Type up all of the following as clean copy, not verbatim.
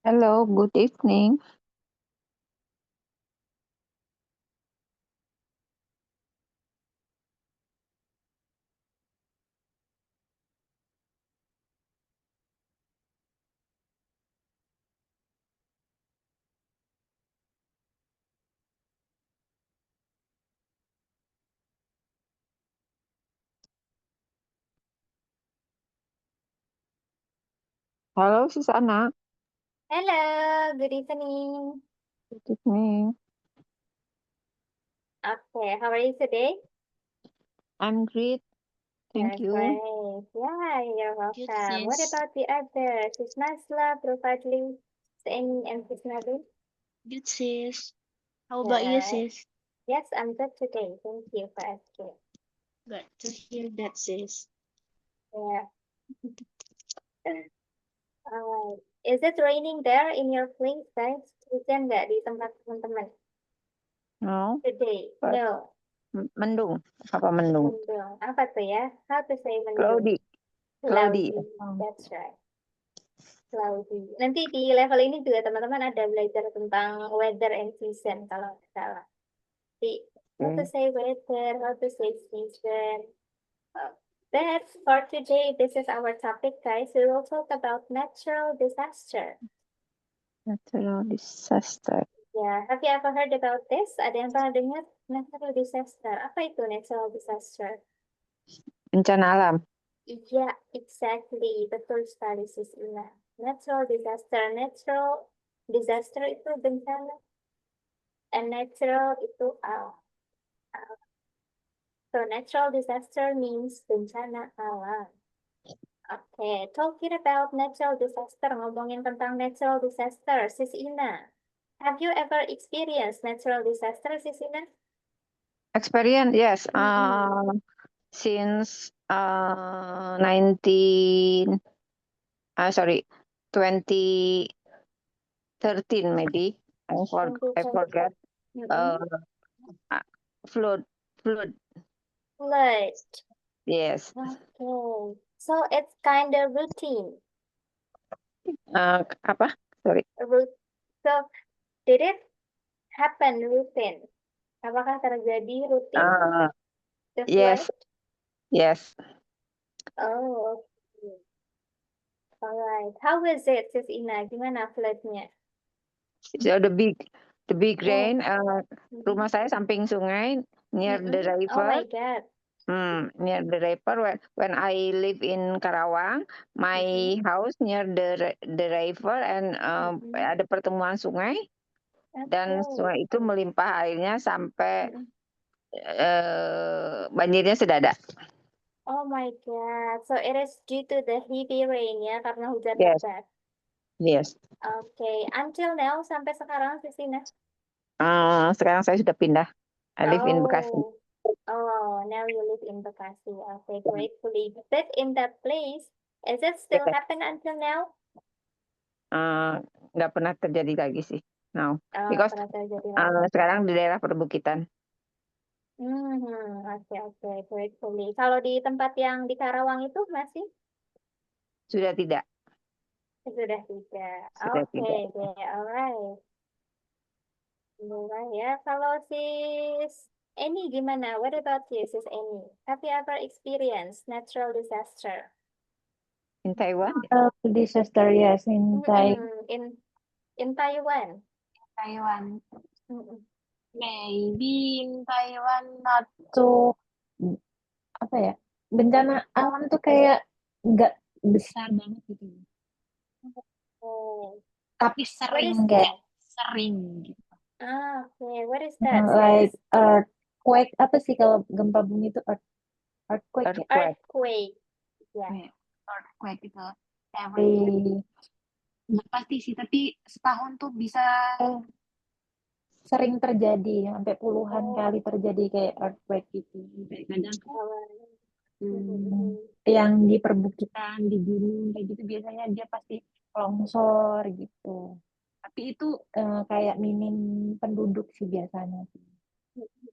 Hello, good evening. Halo, Susana. Hello, good evening. Good evening. Okay, how are you today? I'm great. Thank That's you. great. Yeah, you're Good welcome. What sis. about the others? Is Nasla, Propatli, Amy, and Kisnabi? Good sis. How about you, Yeah. sis? Yes, I'm good today. Thank you for asking. Glad to hear that, sis. Yeah. Alright. Is it raining there in your place, guys? Hujan nggak di tempat teman-teman No, today? but No. mendung. Apa mendung? Mendung. Apa tuh ya? How to say mendung? Cloudy. Cloudy. Cloudy. That's right. Cloudy. Nanti di level ini juga teman-teman ada belajar tentang weather and season kalau nggak salah. Di how to Okay. say weather, how to say season. Uh, But for today, this is our topic, guys. We will talk about natural disaster. Natural disaster. Yeah, have you ever heard about this? Ada yang pernah dengar natural disaster? Apa itu natural disaster? Bencana alam. Iya, exactly. Betul sekali, Sis Ina. Natural disaster. Natural disaster itu bencana. And natural itu alam. So natural disaster means bencana alam. Okay, talking about natural disaster, ngomongin tentang natural disaster, Sis Ina. Have you ever experienced natural disaster, Sis Ina? Experience, yes. Mm-mm. Since 19, sorry, 2013 maybe. I forgot. 2024. Uh, Mm-mm. uh, flood, flood. Flood. Yes. Okay. So it's kind of routine. Apa? Sorry. So did it happen routine? Apakah terjadi rutin? Uh, The flood? yes, yes. Oh, okay. Alright. How was it, Sis Ina? Gimana floodnya? So the big Oh, rain. Rumah saya samping sungai, near the oh river. my God. Near the river. When I live in Karawang, Mm-mm. my house near the river, and Mm-mm. ada pertemuan sungai, dan Okay. sungai itu melimpah airnya sampai Mm-mm. banjirnya sudah ada. Oh my God. So it is due to the heavy rain ya, karena hujan Yes, lebat. yes. Okay. Until now, sampai sekarang, Sisina? Sekarang saya sudah pindah. I live in Bekasi. Oh. Oh, now you live in Bekasi. Okay, gratefully. But in that place, is it still Yes. happen until now? Nggak pernah terjadi lagi sih. No, Oh, nggak because pernah terjadi lagi. sekarang di daerah perbukitan Oke, oke, gratefully. Kalau di tempat yang di Karawang itu masih? sudah tidak, Sudah tidak. sudah Oke tidak. deh, alright. Alright ya. Kalau sis Eni gimana? What about you, sis Eni? Have you ever experienced natural disaster? In Taiwan, Disaster, yes, in In Taiwan. Taiwan. Mm-mm. Maybe in Taiwan not too, apa ya, bencana alam tuh kayak nggak besar banget gitu. Oh, Tapi what sering is kayak that? sering gitu. Okay. What is that, Like sis? earthquake, apa sih kalau gempa bumi itu earthquake ya? earthquake. Earthquake. Yeah. Kayak earthquake itu every, nggak pasti sih, tapi setahun tuh bisa sering terjadi sampai puluhan Oh, kali terjadi kayak earthquake gitu. Kayak kadang alright. Hmm, yang di perbukitan, di gunung kayak gitu biasanya dia pasti longsor gitu. Tapi itu kayak minim penduduk sih biasanya sih.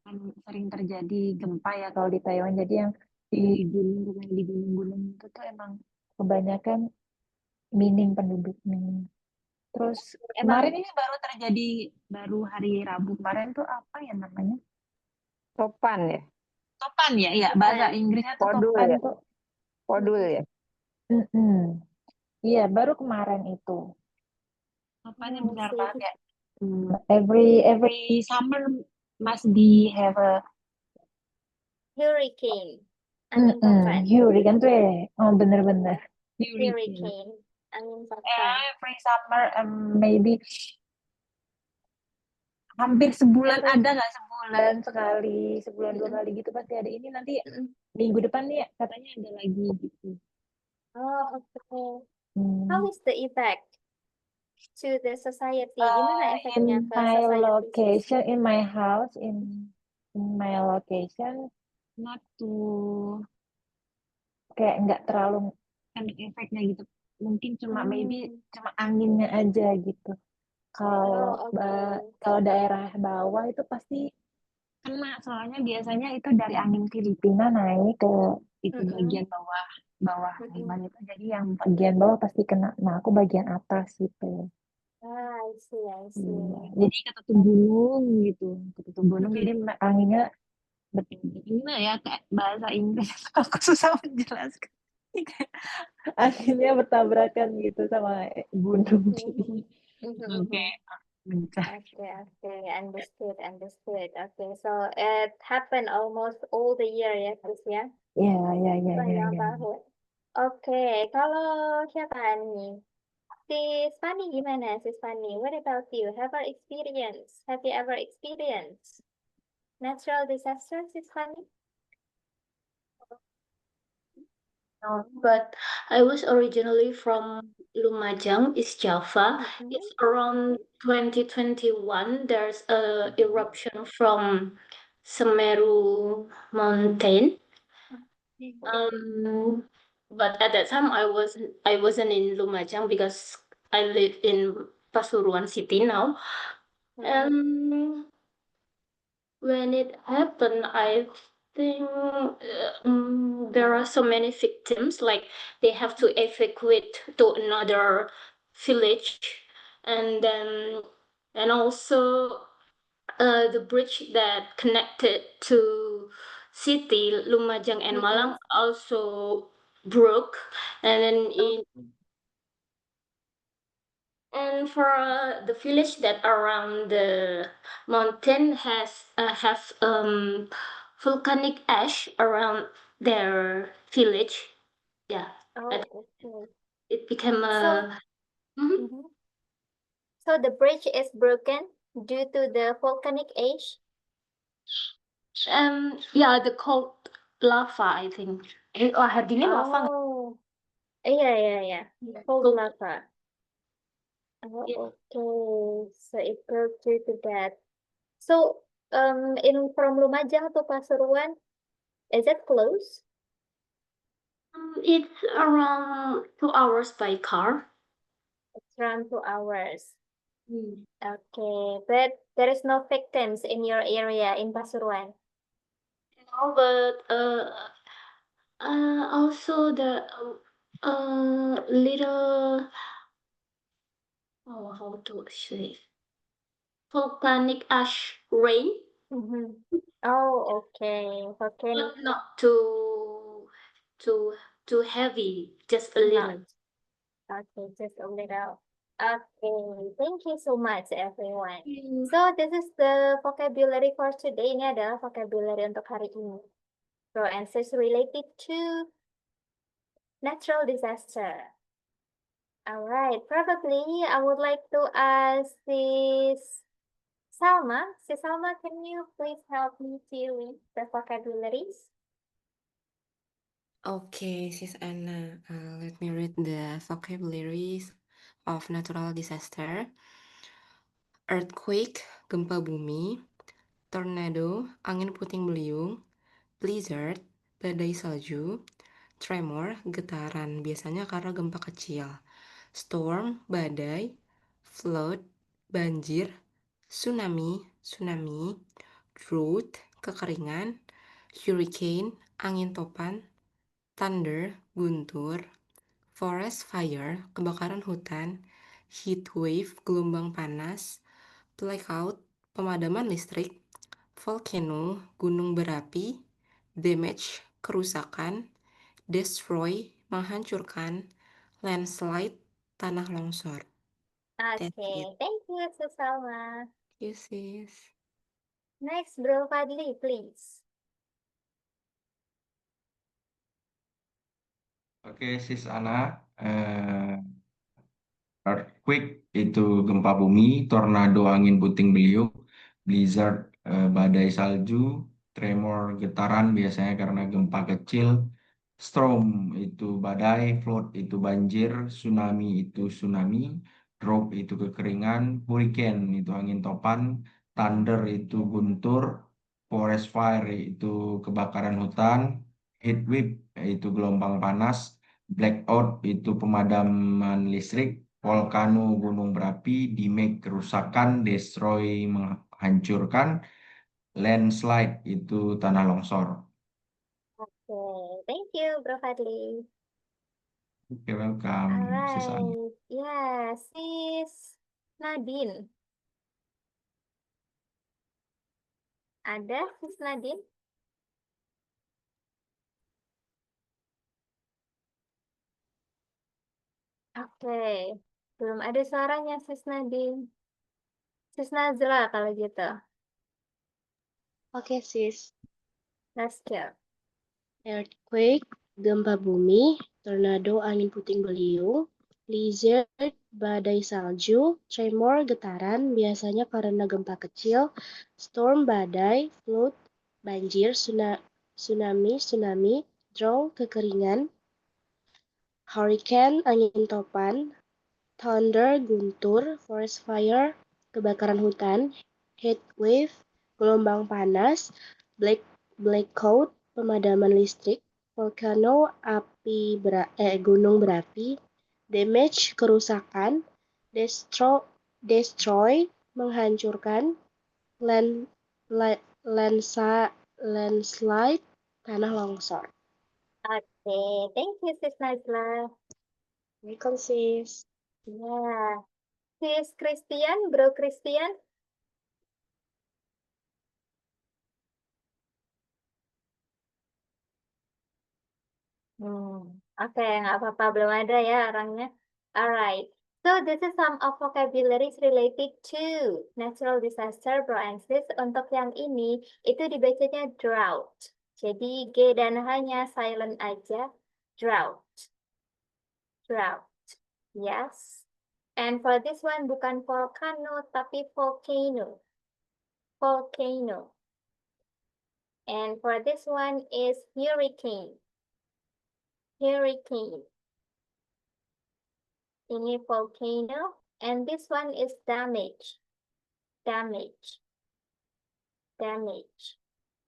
Kan sering terjadi gempa ya kalau di Taiwan. Jadi yang di di gunung-gunung itu tuh emang kebanyakan minim penduduknya. Terus Emang kemarin ini baru hari Rabu kemarin tuh apa ya namanya? Topan ya, Topan ya, iya bahasa bukan. Inggrisnya tuh podul topan ya, tuh. podul ya. Mm-mm. Iya, baru kemarin itu. Topannya I besar see. banget ya. Every summer must be have a Hurricane. Angin topan. hurricane tuh ya. Oh bener-bener. Hurricane. Hurricane. Angin topan. Every summer maybe hampir sebulan Every ada nggak sebulan sekali, sebulan 2 kali gitu pasti ada. Ini nanti minggu depan nih katanya ada lagi gitu. Oh, okay. Hmm. How is the effect to the society? Gimana efeknya In ke my society? location, in my house, in my location, not to kayak nggak terlalu kena efeknya gitu. Mungkin cuma maybe cuma anginnya aja gitu. Kalau Oh, okay. kalau daerah bawah itu pasti kena, soalnya biasanya itu dari angin Filipina naik ke itu bagian bawah Taiwan itu, jadi yang bagian bawah pasti kena. Nah, aku bagian atas gitu. Ah, I see, I Iya. see. Jadi ketutup gunung gitu, ketutup gunung jadi anginnya bertiup. Gimana ya, kayak bahasa Inggris aku susah menjelaskan. Kayak anginnya bertabrakan gitu sama gunung jadi kayak mencah. Okay, understood, understood. Okay, so it happened almost all the year ya, Chris ya? Ya. Sepanjang tahun. Oke, kalau siapa nih? Sis Fanny gimana, Sis Fanny? What about you? Have you ever experienced natural disaster, Sis Fanny? No, but I was originally from Lumajang, East Java. It's around 2021. There's a eruption from Semeru Mountain. But at that time I wasn't in Lumajang because I live in Pasuruan city now. And when it happened, I think there are so many victims, like they have to evacuate to another village, and then and also the bridge that connected to city Lumajang and Malang also broke, and then and for the village that around the mountain have volcanic ash around their village. Yeah, Oh, and okay. it became So, a Mhm. so the bridge is broken due to the volcanic ash? Yeah, the cold lava, I think. Hadini lava nggak? Oh, yeah. Cold Cold- lava. Oh, yeah. okay. So it broke due to that. So, in from Lumajang to Pasuruan, is it close? It's around 2 hours by car. It's around 2 hours. Okay, but there is no victims in your area in Pasuruan. No, but also the little how to say volcanic ash rain, Oh, okay. Volcanic, but not too heavy, just a not. little. Okay, just a little. Okay, thank you so much, everyone. Mm. So this is the vocabulary for today. Ini adalah vocabulary untuk hari ini. So answers related to natural disaster. All right, probably I would like to ask this Salma. Sis Salma, can you please help me to read the vocabularies? Okay, Sis Anna, let me read the vocabularies of natural disaster. Earthquake, gempa bumi. Tornado, angin puting beliung. Blizzard, badai salju. Tremor, getaran, biasanya karena gempa kecil. Storm, badai. Flood, banjir. Tsunami, drought, kekeringan. Hurricane, angin topan. Thunder, guntur. Forest fire, kebakaran hutan. heat wave, gelombang panas, blackout, pemadaman listrik, volcano, gunung berapi, damage, kerusakan, destroy, menghancurkan, landslide, tanah longsor. That's Okay, it. thank you, Sis Salma. You sis. Next, Bro Fadli, please. Oke, Sis Ana, earthquake itu gempa bumi, tornado angin puting beliung, blizzard badai salju, tremor getaran biasanya karena gempa kecil, storm itu badai, flood itu banjir, tsunami itu tsunami, drought itu kekeringan, hurricane itu angin topan, thunder itu guntur, forest fire itu kebakaran hutan, heat wave itu gelombang panas, blackout itu pemadaman listrik, volcano gunung berapi, damage kerusakan, destroy menghancurkan, landslide itu tanah longsor. Okay, thank you, Bro Fadli. Oke, welcome, Sis Ana. Alright, yeah, Sis Nadine. Ada Sis Nadine? Oke, belum ada suaranya Sis Nadine. Sis Nazla kalau gitu. Oke, sis. Let's go. Earthquake, gempa bumi, tornado angin puting beliung, blizzard, badai salju, tremor getaran biasanya karena gempa kecil, storm badai, flood, banjir, tsunami, drought kekeringan, hurricane angin topan, thunder guntur, forest fire kebakaran hutan, heat wave gelombang panas, blackout pemadaman listrik, volcano gunung berapi, damage kerusakan, destroy menghancurkan, landslide tanah longsor. Oke, thank you Sis Nazla. Welcome, sis. Ya, Sis Christian, Bro Christian. Oke, nggak apa-apa, belum ada ya orangnya. Alright, so this is some of vocabularies related to natural disaster, bro and sis. Untuk yang ini, itu dibacanya drought. Jadi G dan H-nya silent aja, drought. Drought, yes. And for this one, bukan volcano, tapi volcano. Volcano. And for this one is hurricane. Hurricane. Ini volcano, and this one is damage. Damage.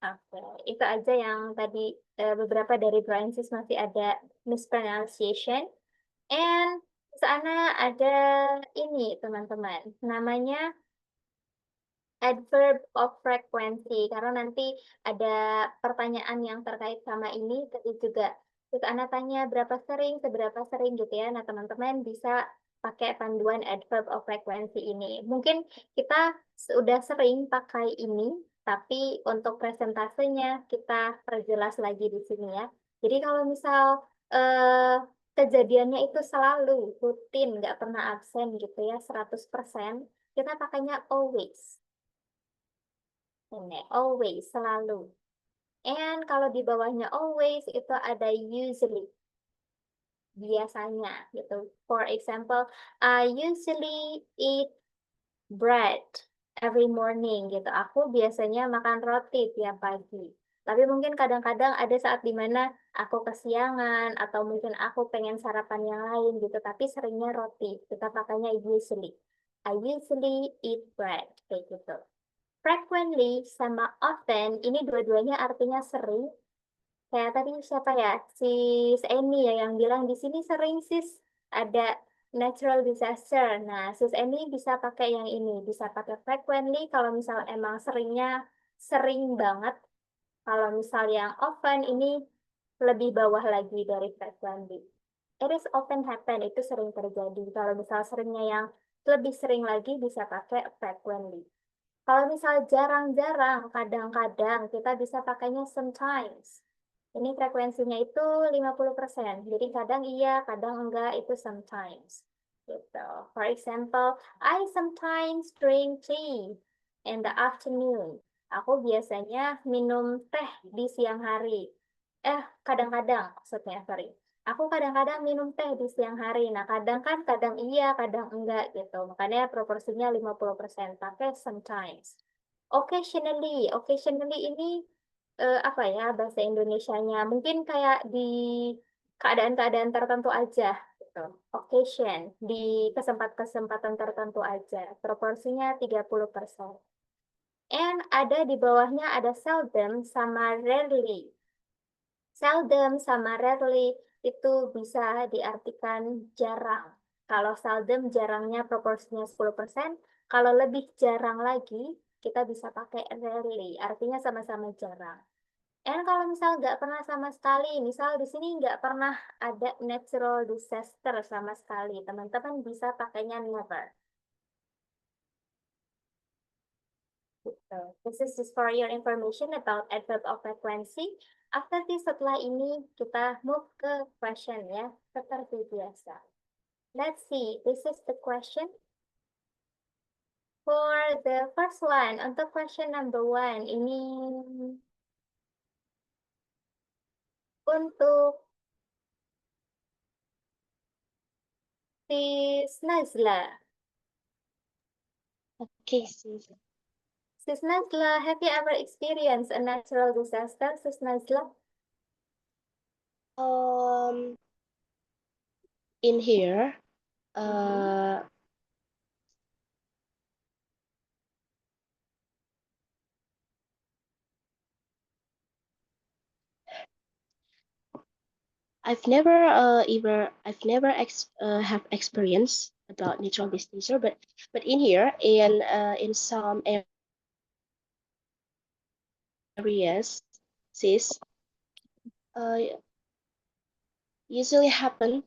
Oke, itu aja yang tadi beberapa dari Francis masih ada mispronunciation. And sana ada ini teman-teman, namanya adverb of frequency, karena nanti ada pertanyaan yang terkait sama ini tadi juga. Terus Ana tanya berapa sering, seberapa sering gitu ya. Nah, teman-teman bisa pakai panduan adverb of frequency ini. Mungkin kita sudah sering pakai ini, tapi untuk presentasenya kita perjelas lagi di sini ya. Jadi kalau misal kejadiannya itu selalu rutin, nggak pernah absen gitu ya, 100%, kita pakainya always. Ini, always, selalu. And kalau di bawahnya always itu ada usually. Biasanya gitu. For example, I usually eat bread every morning gitu. Aku biasanya makan roti tiap pagi. Tapi mungkin kadang-kadang ada saat dimana aku kesiangan atau mungkin aku pengen sarapan yang lain gitu. Tapi seringnya roti. Kita pakainya usually. I usually eat bread kayak gitu. Frequently sama often, ini dua-duanya artinya sering. Kayak tadi siapa ya? Sis Eni ya yang bilang di sini sering sis ada natural disaster. Nah, sis Eni bisa pakai yang ini, bisa pakai frequently kalau misal emang seringnya sering banget. Kalau misal yang often ini lebih bawah lagi dari frequently. It is often happen, itu sering terjadi. Kalau misal seringnya yang lebih sering lagi bisa pakai frequently. Kalau misal jarang-jarang, kadang-kadang kita bisa pakainya sometimes. Ini frekuensinya itu 50%. Jadi kadang iya, kadang enggak, itu sometimes. Gitu. For example, I sometimes drink tea in the afternoon. Aku biasanya minum teh di siang hari. Kadang-kadang maksudnya, sorry. Aku kadang-kadang minum teh di siang hari. Nah, kadang iya, kadang enggak gitu. Makanya proporsinya 50%. Pakai sometimes. Occasionally ini apa ya bahasa Indonesianya? Mungkin kayak di keadaan-keadaan tertentu aja gitu. Occasion di kesempatan-kesempatan tertentu aja. Proporsinya 30%. And ada di bawahnya ada seldom sama rarely. Seldom sama rarely itu bisa diartikan jarang. Kalau seldom jarangnya proporsinya 10%, kalau lebih jarang lagi kita bisa pakai rarely, artinya sama-sama jarang. And kalau misal nggak pernah sama sekali, misal di sini nggak pernah ada natural disaster sama sekali, teman-teman bisa pakainya never. Gitu. This is just for your information about adverb of frequency. After this, setelah ini kita move ke question ya, seperti biasa. Let's see, this is the question. For the first one, untuk question number 1, ini untuk Sis Nazla. Okay, sis. Sis Nazla, have you ever experienced a natural disaster, Sis Nazla? In here, I've never have experience about natural disaster, but in here in some areas, sis, usually happen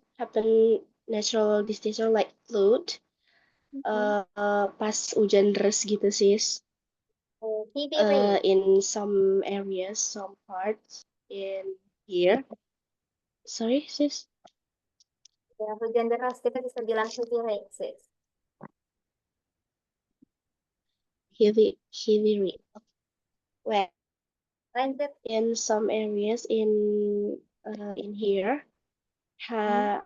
natural disaster like flood, pas hujan deras gitu sis. Heavy rain. In some areas, some parts in here. Sorry, sis. Ya, hujan deras kita bisa bilang heavy rain, sis. Heavy rain. Well, Lanjut. in some areas in here happen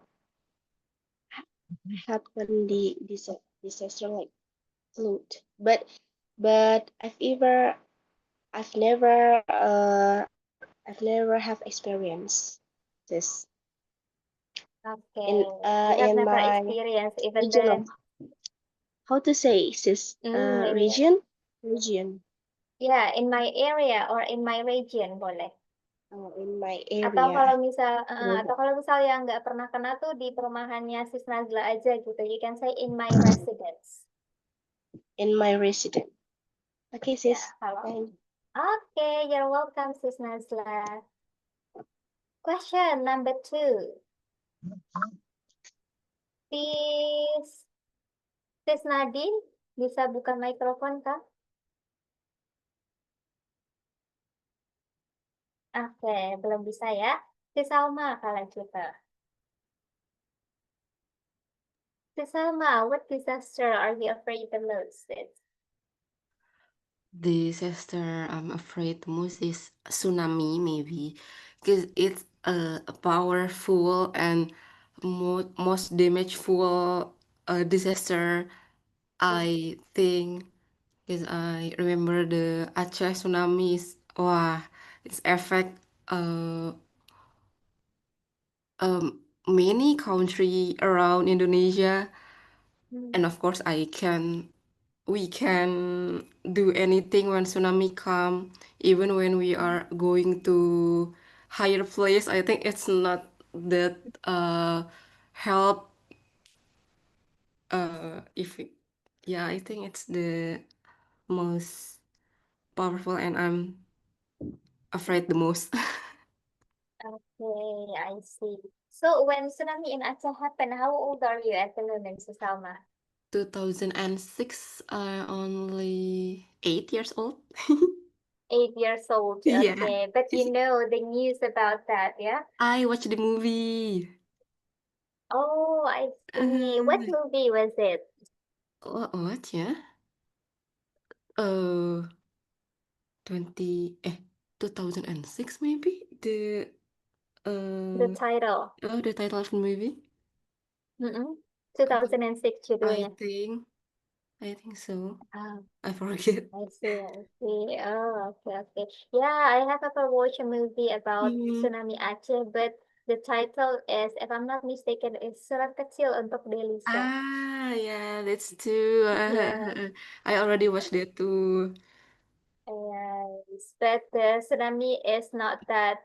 the disaster like flood, but I've never have experience this Okay. in You have in never my experienced even region. then. How to say sis? Maybe. Region. Yeah, in my area or in my region boleh. In my Atau area. kalau misal yang nggak pernah kena tuh di perumahannya Sis Nazla aja gitu. You can say in my residence. In my residence. Okay, sis. Halo. Thank you. Okay, you're welcome, Sis Nazla. Question number 2. Sis Nadine, bisa buka mikrofon kah? Oke, belum bisa ya. Sis Salma kalau gitu. Sis Salma, what disaster are you afraid the most, sis? Disaster I'm afraid the most is tsunami, maybe, because it's a powerful and most damageful disaster, I think, because I remember the Aceh tsunami is, its effect many country around Indonesia, and of course we can do anything when tsunami come, even when we are going to higher place. I think it's not that help. I think it's the most powerful, and I'm afraid the most. Okay, I see. So when tsunami in Aceh happened, how old are you at the moment, Susalma? 2006, only 8 years old. 8 years old. Yeah. Okay, but you know the news about that, yeah? I watched the movie. Oh, I see. What movie was it? What ya? Uh, 2006 maybe The uh title. the title of the movie. Mm-mm. Uh, 2006 judulnya. I think so. Oh, I forget. I see, I see. Oh, okay, okay. Yeah, I have ever watched a movie about tsunami Aceh, but the title is, if I'm not mistaken, is Surat Kecil untuk Delisa. Yeah, that's true. Yeah. I already watched that too. Yes, but the tsunami is not that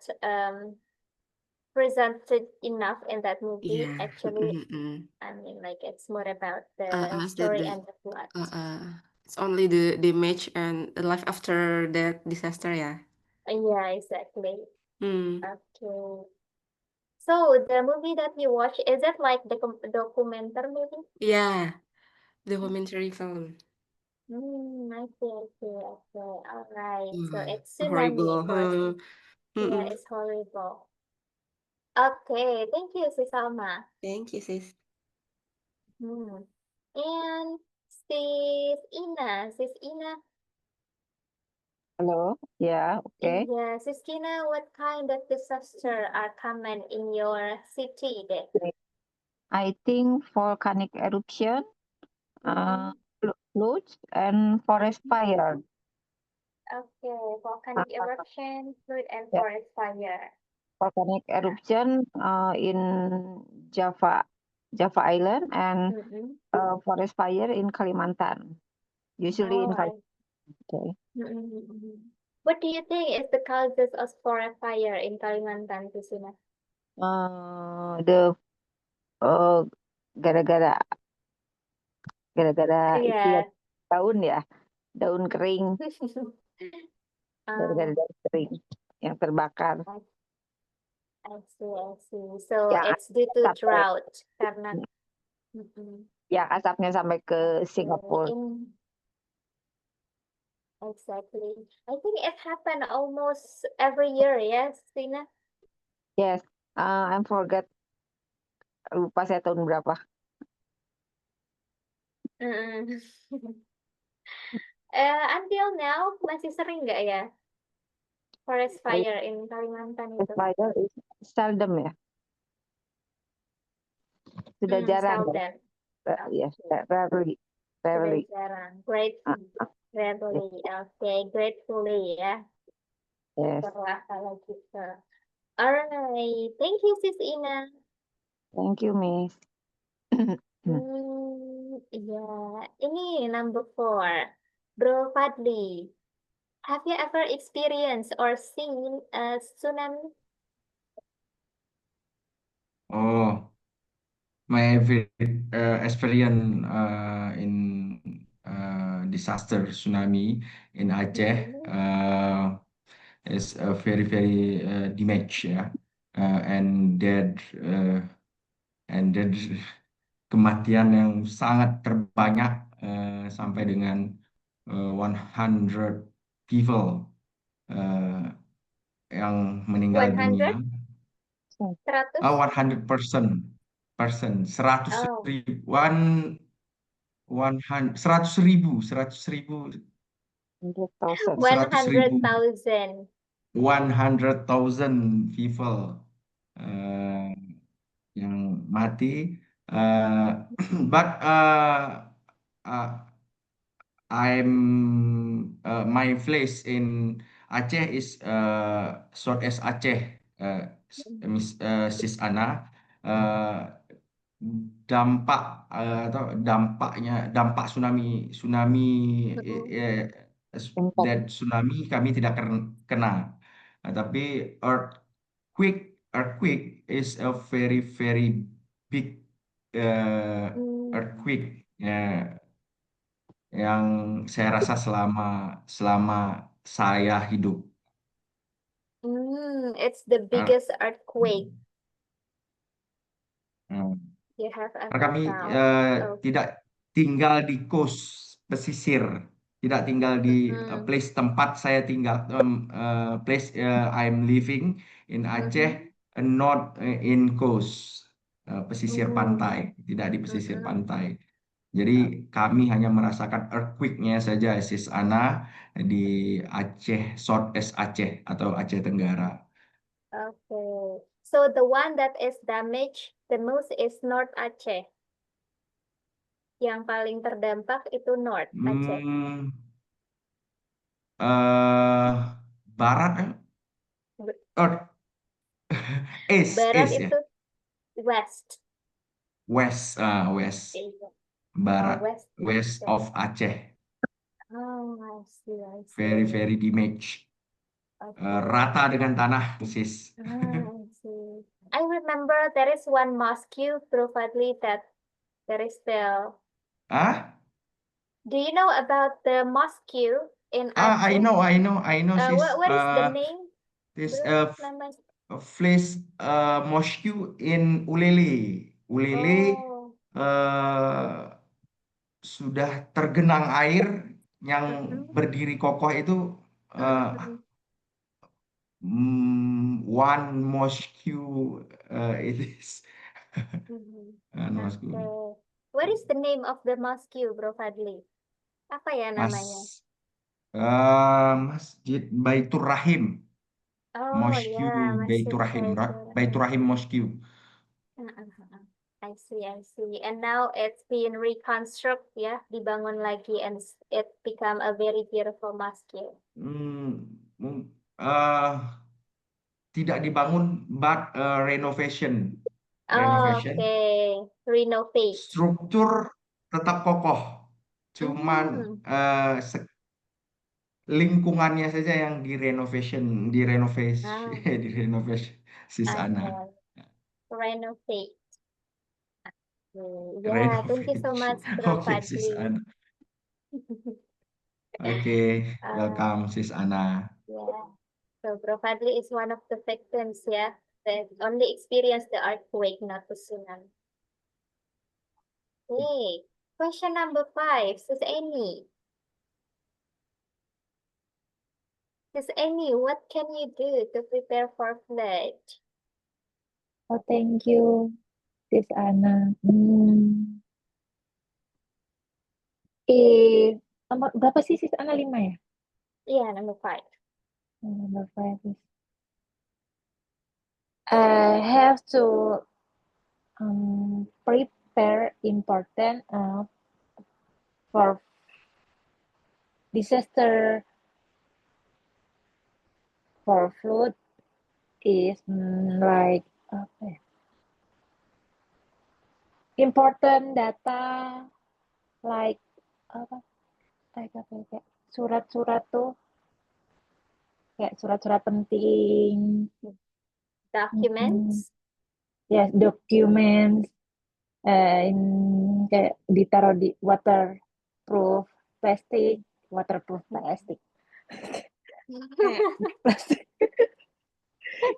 presented enough in that movie. Yeah. Actually, I mean, like it's more about the The story and the plot. it's only the match and the life after that disaster, yeah. Yeah, exactly. Hmm. Okay. So the movie that you watch, is it like the documentary movie? Yeah, the documentary film. I see, I see. Okay, all right. So it's tsunami, Horrible. of course. Yeah, Mm-mm. it's horrible. Okay, thank you, Salma. Thank you, sis. And Sis Ina, Hello. Yeah. Okay. yeah, Sis Ina, what kind of disaster are common in your city there? I think volcanic eruption, floods, and forest fire. Okay, volcanic eruption, flood, and Yeah. forest fire. Volcanic eruption in Java Island, and forest fire in Kalimantan. Usually in Oh, Kalimantan. What do you think is the causes of forest fire in Kalimantan, Kusina? The gara-gara itu ya, Yeah. daun kering, gara-gara daun kering yang terbakar. I see. So Yang it's due to sampai, drought karena yang asapnya sampai ke Singapura. Exactly. I think it happened almost every year, yes, Sina? Yes, I forget, lupa saya tahun berapa. Until now masih sering nggak ya forest fire in Kalimantan itu? Fire is seldom ya. Sudah jarang ya. Seldom. Yes, rarely. Sudah jarang. Gratefully. Okay, gratefully ya. Yes. Syukurlah kalau gitu. Alright, thank you Sis Ina. Thank you, Miss. Yeah, ini number 4. Bro Fadli, have you ever experienced or seen a tsunami? Oh, my experience in disaster tsunami in Aceh is very damage, yeah, and dead kematian yang sangat terbanyak sampai dengan 100 people yang meninggal 100? dunia. 100? 100 Oh. ribu, 100 ribu, 100,000. 100,000 people yang mati. But my place in Aceh is Southeast Aceh, Sis Ana. Dampak tsunami that tsunami kami tidak kena. Tapi earthquake is a very big earthquake, yang saya rasa selama saya hidup. It's the biggest earthquake. Hmm. You have Karena ever kami found. Oh. tidak tinggal di coast pesisir, tidak tinggal di Mhm. place tempat saya tinggal, place I'm living in Aceh, not in coast, pesisir pantai, tidak di pesisir pantai. Jadi kami hanya merasakan earthquake-nya saja, Sis Ana, di Aceh, Southeast Aceh atau Aceh Tenggara. Okay. So the one that is damaged the most is North Aceh. Yang paling terdampak itu North Aceh. Barat, Earth, East, Barat East ya, itu West. West, West, Iya. Barat, West West Aceh. of Aceh, Oh, I see, I see. very damage, Okay. rata dengan tanah, Sis. I see. I remember there is one mosque probably that there is still. Ah, Do you know about the mosque in I Aceh? know, Sis. What is the name? This Bro, namanya. place mosque in Ulele. Ulele Oh. sudah tergenang air, yang berdiri kokoh itu one mosque it is. Mosque. Okay. What is the name of the mosque, Bro Fadli? Apa ya namanya? Masjid Baitur Rahim. Oh Mosque ya, Masjid Baitur Rahim. Baitur Baitur Rahim Mosque. I see. And now it's been reconstruct, ya, dibangun lagi, and it become a very beautiful mosque. Tidak dibangun, but renovation. Okay, renovate. Struktur tetap kokoh, cuman lingkungannya saja yang direnovasi, Sis Ana. Renovate. Yeah, thank you so much, Bro Oke, Sis Fadli. Ana. Oke, welcome, Sis Ana. Yeah. So Bro Fadli is one of the victims, yeah, that only experienced the earthquake, not the tsunami. Okay, question number 5, Sis Amy. Sis Amy, what can you do to prepare for flood? Oh, thank you, Sis Ana. Nomor berapa sih Sis Ana? 5 ya? Yeah, number 5. Number 5 is have to prepare important for disaster for flood is like apa ya? Important data like apa? Kayak surat-surat tuh, kayak surat-surat penting. Documents. Yes, documents. Kayak ditaruh di waterproof plastic. Kayak plastik.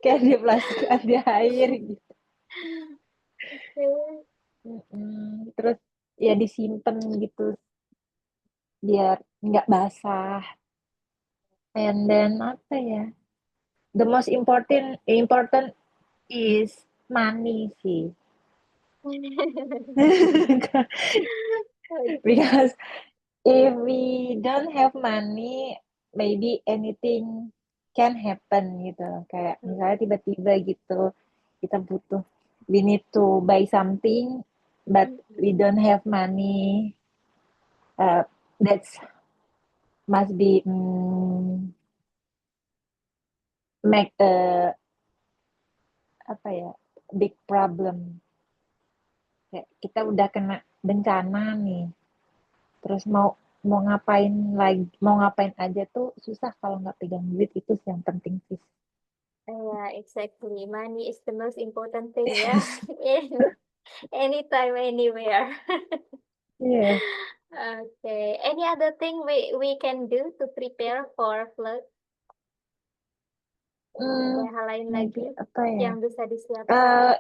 Kayak di plastik ada air gitu. Terus ya disimpan gitu biar nggak basah. And then apa ya? The most important is money sih. Because if we don't have money, maybe anything can happen gitu. Kayak misalnya tiba-tiba gitu kita butuh, we need to buy something, but we don't have money. That's must be make apa ya, big problem. Kayak kita udah kena bencana nih, terus mau ngapain aja tuh susah kalau nggak pegang duit. Itu yang penting sih. Yeah, exactly. Money is the most important thing, yeah. Anytime, anywhere. Yeah. Okay. Any other thing we can do to prepare for flood? Ada hal lain lagi apa ya? yang bisa disiapkan?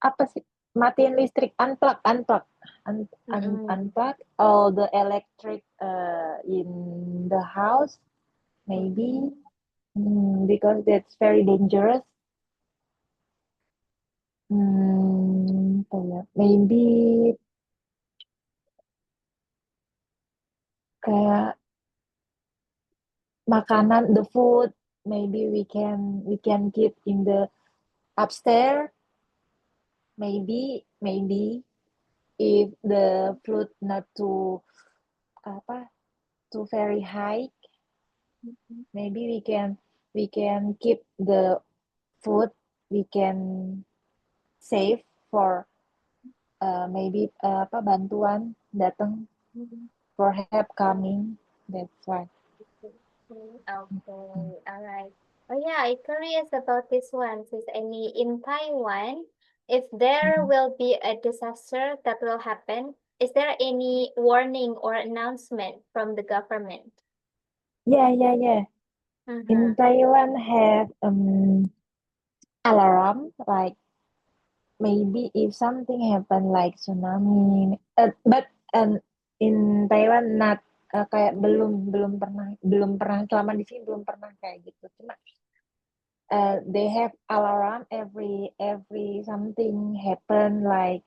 Apa sih? matiin listrik, unplug all the electric in the house, maybe, because that's very dangerous. Apa ya? Maybe kayak makanan, the food, maybe we can keep in the upstairs, maybe if the food not too very high, maybe we can keep the food, we can save for maybe bantuan datang for help coming. That's why. Okay, all right. Oh yeah, I'm curious about this one. Since in Taiwan, if there will be a disaster that will happen, is there any warning or announcement from the government? Yeah. In Taiwan have alarm, like maybe if something happen like tsunami, but in Taiwan not kayak belum pernah selama di sini belum pernah kayak gitu. Cuma they have alarm every something happen, like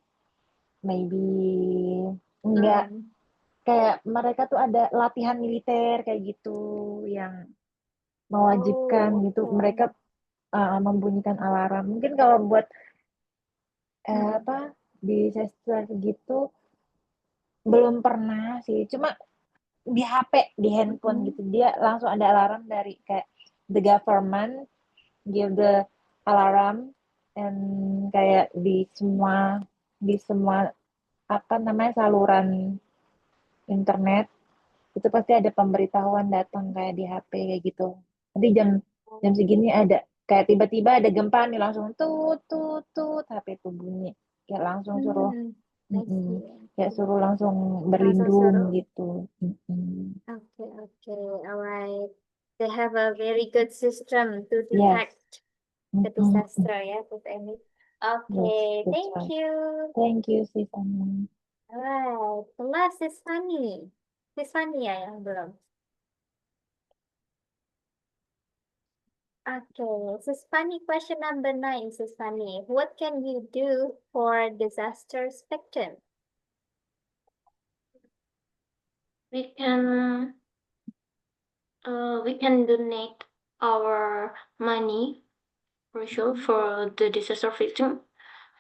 maybe enggak kayak mereka tuh ada latihan militer kayak gitu yang mewajibkan gitu, mereka membunyikan alarm. Mungkin kalau buat disaster gitu belum pernah sih, cuma di HP, di handphone gitu dia langsung ada alarm dari kayak the government give the alarm, and kayak di semua saluran internet itu pasti ada pemberitahuan datang kayak di HP kayak gitu. Nanti jam segini ada kayak tiba-tiba ada gempa nih, langsung tut HP itu bunyi, kayak langsung suruh kayak suruh langsung berlindung gitu. Okay, all right. They have a very good system to Yes. detect the disaster, yeah, if any. Okay, Yes, that's thank right. you. Thank you, Sis Ani. All right, the last is Fanny. Sis Fanny ya yang belum. Okay, Sis Fanny, question number 9, Sis Fanny. What can you do for disasters victim? We can donate our money for sure for the disaster victim.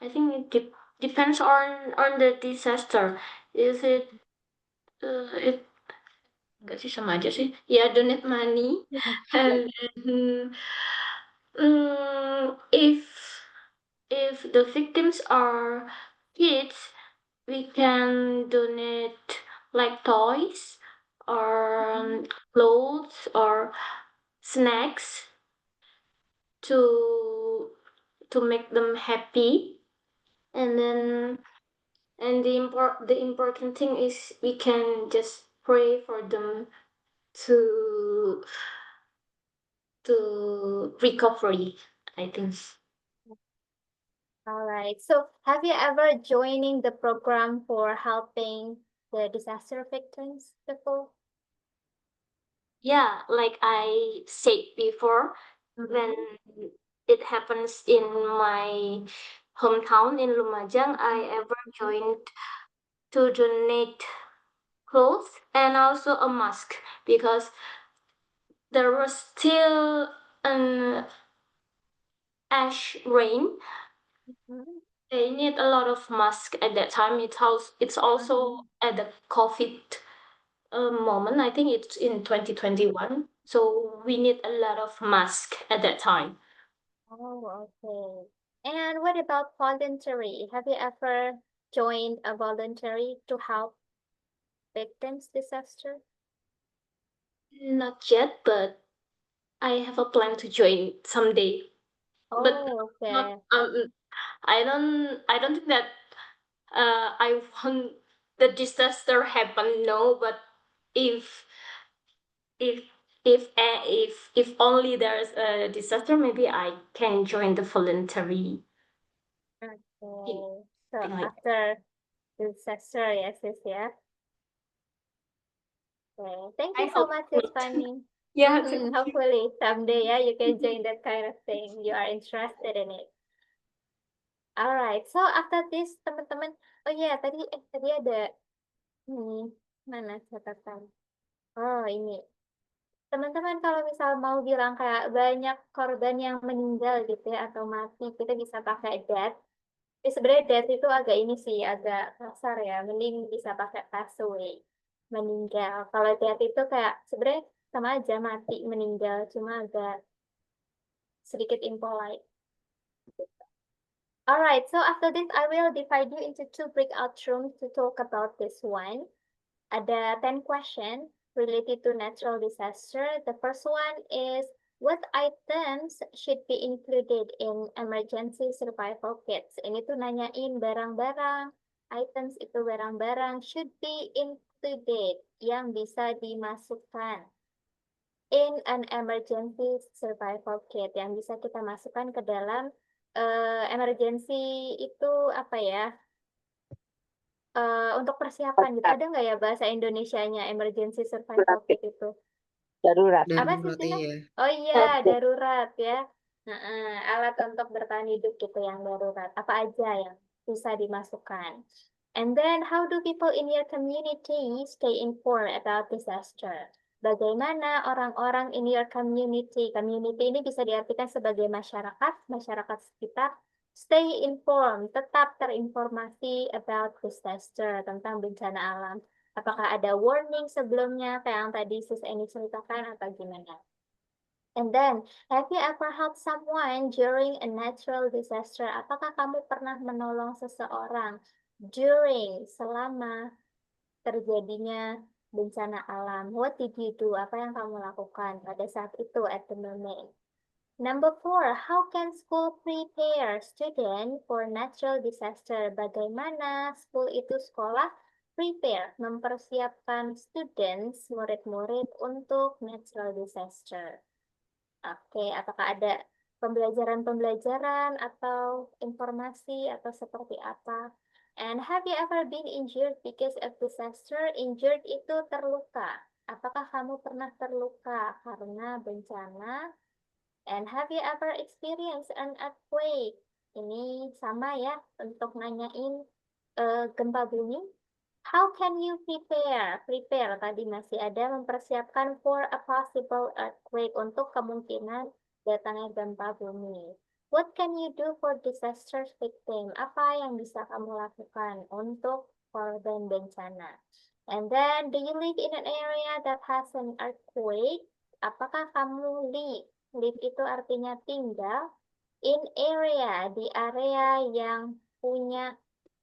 I think it depends on the disaster. Is it enggak sih, sama aja sih. Yeah, donate money. And then, if the victims are kids, we can donate like toys or clothes or snacks to make them happy. And then the important thing is we can just pray for them to recovery, I think. All right. So, have you ever joining the program for helping the disaster victims before? Yeah, like I said before, when it happens in my hometown in Lumajang, I ever joined to donate clothes and also a mask, because there was still an ash rain. They need a lot of mask at that time. It's also at the COVID moment. I think it's in 2021. So we need a lot of mask at that time. Oh, okay. And what about voluntary? Have you ever joined a voluntary to help victims disaster? Not yet, but I have a plan to join someday. But Oh, okay. not, I don't think that I want the disaster happen. No, but if only there's a disaster, maybe I can join the voluntary. Okay. So something like after disaster, yes, sis, yeah. Okay. Thank I you so hope much, Sis not. Fanny. Yeah, thank you. Hopefully someday, yeah, you can join that kind of thing. You are interested in it. Alright, so after this, teman-teman, oh iya, tadi ada ini mana catatan? Oh ini, teman-teman kalau misal mau bilang kayak banyak korban yang meninggal gitu ya atau mati, kita bisa pakai that. Tapi sebenarnya that itu agak ini sih, agak kasar ya. Mending bisa pakai pass away, meninggal. Kalau that itu kayak sebenarnya sama aja mati meninggal, cuma agak sedikit impolite. Alright, so after this, I will divide you into 2 breakout rooms to talk about this one. Ada 10 questions related to natural disaster. The first one is, what items should be included in emergency survival kits? Ini tuh nanyain barang-barang, items itu barang-barang should be included yang bisa dimasukkan in an emergency survival kit yang bisa kita masukkan ke dalam emergency itu apa ya? Untuk persiapan gitu. Ada nggak ya bahasa Indonesianya emergency survival kit itu? Darurat. Apa sih, Darurat Sina? iya. Oh iya, darurat ya. Alat untuk bertahan hidup gitu yang darurat. Apa aja yang bisa dimasukkan? And then, how do people in your community stay informed about disaster? Bagaimana orang-orang in your community? Community ini bisa diartikan sebagai masyarakat sekitar. Stay informed, tetap terinformasi about disaster, tentang bencana alam. Apakah ada warning sebelumnya, kayak yang tadi Sis Eni ceritakan, atau gimana? And then, have you ever helped someone during a natural disaster? Apakah kamu pernah menolong seseorang selama terjadinya bencana alam? What did you do? Apa yang kamu lakukan pada saat itu at the moment? Number 4, how can school prepare student for natural disaster? Bagaimana school itu sekolah prepare, mempersiapkan students, murid-murid untuk natural disaster? Oke, apakah ada pembelajaran-pembelajaran atau informasi atau seperti apa? And have you ever been injured because of disaster? Injured itu terluka. Apakah kamu pernah terluka karena bencana? And have you ever experienced an earthquake? Ini sama ya untuk nanyain gempa bumi. How can you prepare? Prepare tadi masih ada mempersiapkan for a possible earthquake untuk kemungkinan datangnya gempa bumi. What can you do for disaster victim? Apa yang bisa kamu lakukan untuk korban bencana? And then, do you live in an area that has an earthquake? Apakah kamu live? Live itu artinya tinggal in area, di area yang punya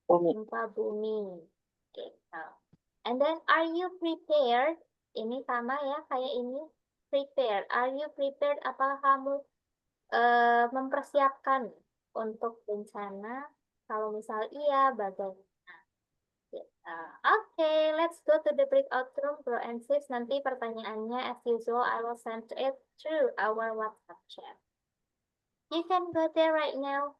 gempa bumi. Gitu. And then, are you prepared? Ini sama ya, kayak ini. Prepared. Are you prepared? Apakah kamu mempersiapkan untuk bencana? Kalau misal iya, bagaimana? Okay, let's go to the breakout room, bro and sis. Nanti pertanyaannya, as usual, I will send it through our WhatsApp chat. You can go there right now.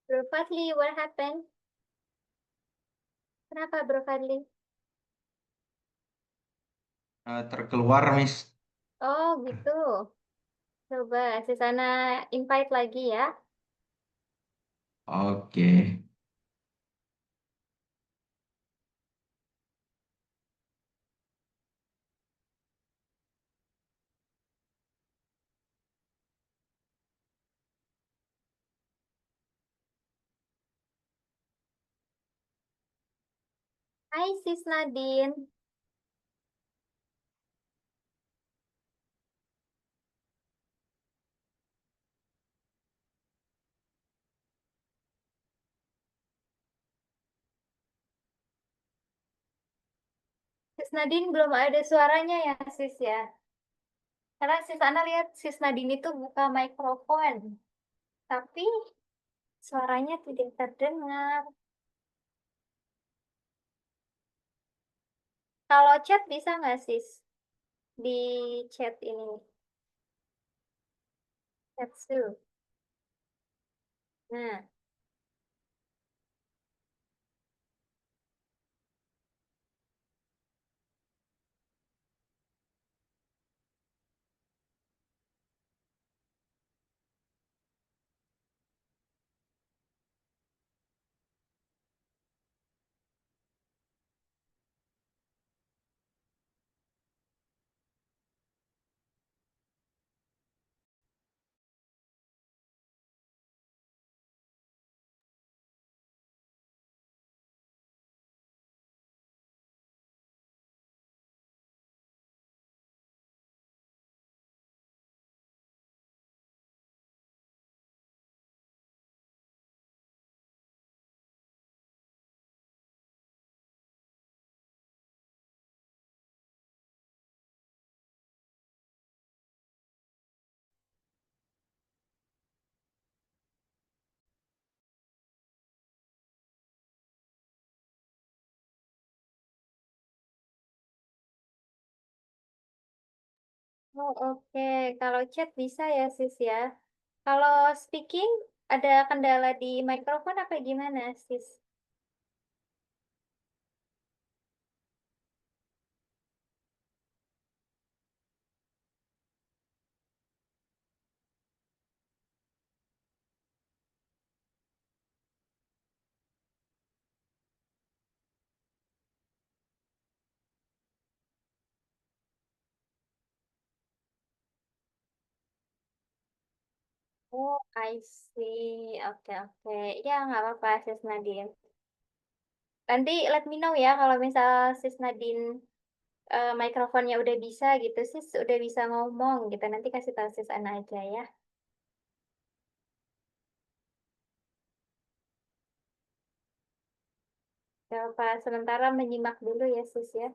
Bro Fadli, what happened? Kenapa, Bro Fadli? Terkeluar, Miss. Oh, gitu. Coba, Sisana invite lagi ya. Oke. Hai Sis Nadine. Sis Nadine belum ada suaranya ya Sis ya. Karena Sis Ana lihat Sis Nadine itu buka mikrofon. Tapi suaranya tidak terdengar. Kalau chat bisa nggak Sis? Di chat ini. Chat Zoom. Nah. Oh, oke. Kalau chat bisa ya, Sis ya. Kalau speaking ada kendala di mikrofon apa gimana, Sis? Oh, I see. Oke, oke. Ya, nggak apa-apa, Sis Nadine. Nanti let me know ya kalau misal Sis Nadine mikrofonnya udah bisa gitu, Sis udah bisa ngomong gitu. Nanti kasih tahu Sis Ana aja ya. Gak apa, sementara menyimak dulu ya, Sis ya.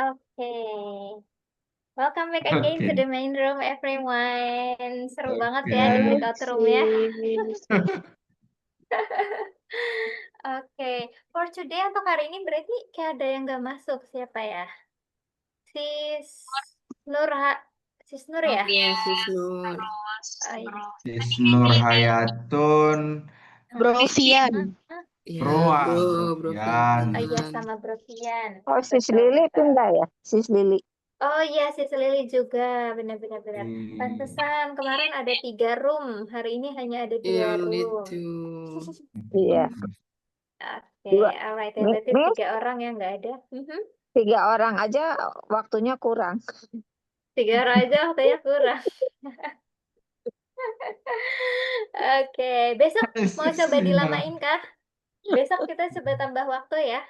Okay. Welcome back again to Oke. the main room, everyone. Seru banget Oke. ya di breakout room ya. Sis. Oke, for today untuk hari ini berarti kayak ada yang nggak masuk, siapa ya? Sis Nur, Sis Nur ya? Iya, Sis Nur. Oh, iya. Sis Nurhayatun Brovian. Iya, Proa, Bro Brovian. Oh iya, Fian. sama Brovian. Oh, Sis Betul, Lili itu betul. enggak ya? Sis Lili. Oh iya, Sis Lili juga, benar-benar. Ih, Pantesan kemarin ada 3 room, hari ini hanya ada 2 Iya, room. itu. Iya. Oke, Dua. alright ya, Nih, berarti nih 3 orang yang nggak ada. 3 orang aja waktunya kurang. 3 orang aja waktunya kurang. Oke, besok mau coba dilamain kah? Besok kita coba tambah waktu ya.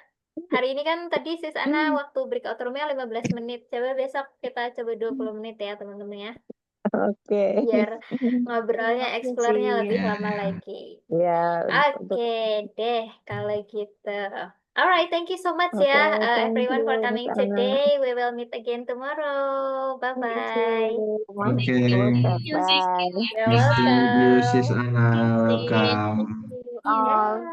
Hari ini kan tadi Sis Ana waktu breakout room-nya 15 menit. Coba besok kita coba 20 menit ya teman-teman ya. Oke. Biar ngobrolnya, Oke, explore-nya sis. lebih lama lagi. Ya, untuk Oke deh, kalau gitu. Alright, thank you so much oke, ya thank everyone you, for Miss coming Ana. today. We will meet again tomorrow. Thank Bye-bye. you. Oke. Bye. You're Nice to meet you, Sis welcome. Ana. Sis. Welcome. All. Yeah.